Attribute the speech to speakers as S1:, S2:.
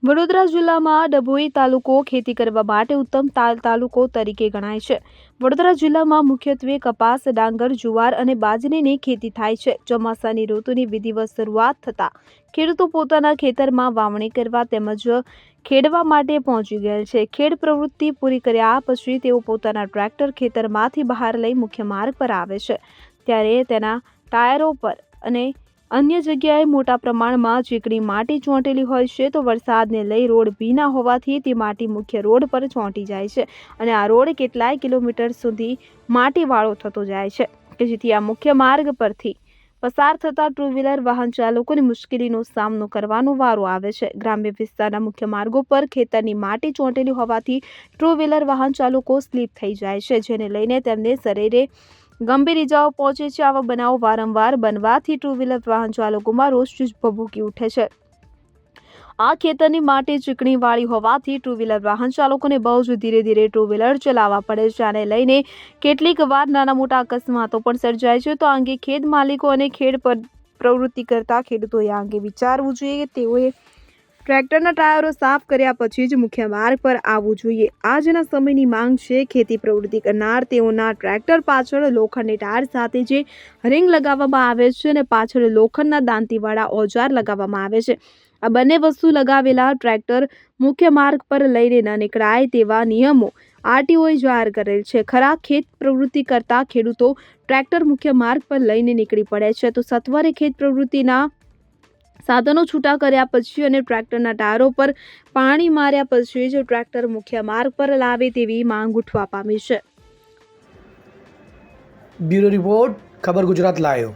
S1: વડોદરા જિલ્લામાં ડભોઈ તાલુકો ખેતી કરવા માટે ઉત્તમ તાલુકો તરીકે ગણાય છે. વડોદરા જિલ્લામાં મુખ્યત્વે કપાસ, ડાંગર, જુવાર અને બાજરીની ખેતી થાય છે. ચોમાસાની ઋતુની વિધિવત શરૂઆત થતાં ખેડૂતો પોતાના ખેતરમાં વાવણી કરવા તેમજ ખેડવા માટે પહોંચી ગયેલ છે. ખેડ પ્રવૃત્તિ પૂરી કર્યા પછી તેઓ પોતાના ટ્રેક્ટર ખેતરમાંથી બહાર લઈ મુખ્ય માર્ગ પર આવે છે. ત્યારે તેના ટાયરો પર અને અન્ય જગ્યાએ મોટા પ્રમાણમાં ચીકણી માટી ચોંટેલી હોય છે. તો વરસાદને લઈ રોડ ભીના હોવાથી તે માટી મુખ્ય રોડ પર ચોંટી જાય છે અને આ રોડ કેટલાય કિલોમીટર સુધી માટીવાળો થતો જાય છે કે જેથી આ મુખ્ય માર્ગ પરથી પસાર થતા ટુ વ્હીલર વાહન ચાલકોને મુશ્કેલીનો સામનો કરવાનો વારો આવે છે. ગ્રામ્ય વિસ્તારના મુખ્ય માર્ગો પર ખેતરની માટી ચોંટેલી હોવાથી ટુ વ્હીલર વાહન ચાલકો સ્લીપ થઈ જાય છે, જેને લઈને તેમને શરીરે ગંભીર ઇજાઓ પહોંચે છે. આવા બનાવો વારંવાર બનવાથી ટુ વ્હીલર વાહન ચાલકોમાં રોષ ભભૂકી ઉઠે છે. આ ખેતરની માટી ચીકણીવાળી હોવાથી ટુ વ્હીલર વાહન ચાલકોને બહુ જ ધીરે ટુ વ્હીલર ચલાવવા પડે છે. આને લઈને કેટલીક વાર નાના મોટા અકસ્માતો પણ સર્જાય છે. તો આ અંગે ખેત માલિકો અને ખેડ પ્રવૃત્તિ કરતા ખેડૂતોએ આ અંગે વિચારવું જોઈએ. તેઓએ ટ્રેક્ટરના ટાયરો સાફ કર્યા પછી જ મુખ્ય માર્ગ પર આવવું જોઈએ. આજના સમયની માંગ છે. ખેતી પ્રવૃત્તિ કરનાર તેઓના ટ્રેક્ટર પાછળ લોખંડની ટાયર સાથે જે રિંગ લગાવવામાં આવે છે અને પાછળ લોખંડના દાંતીવાળા ઓજાર લગાવવામાં આવે છે. આ બંને વસ્તુ લગાવેલા ટ્રેક્ટર મુખ્ય માર્ગ પર લઈને ન નીકળાય તેવા નિયમો આરટીઓએ જાહેર કરેલ છે. ખરા ખેત પ્રવૃત્તિ કરતા ખેડૂતો ટ્રેક્ટર મુખ્ય માર્ગ પર લઈને નીકળી પડે છે તો સત્વરે ખેત પ્રવૃત્તિના સાધનો છૂટા કર્યા પછી અને ટ્રેક્ટરના ટાયરો પર પાણી માર્યા પછી જ ટ્રેક્ટર મુખ્ય માર્ગ પર લાવે તેવી માંગ ઉઠવા પામી છે.
S2: બ્યુરો રિપોર્ટ, ખબર ગુજરાત લાઈવ.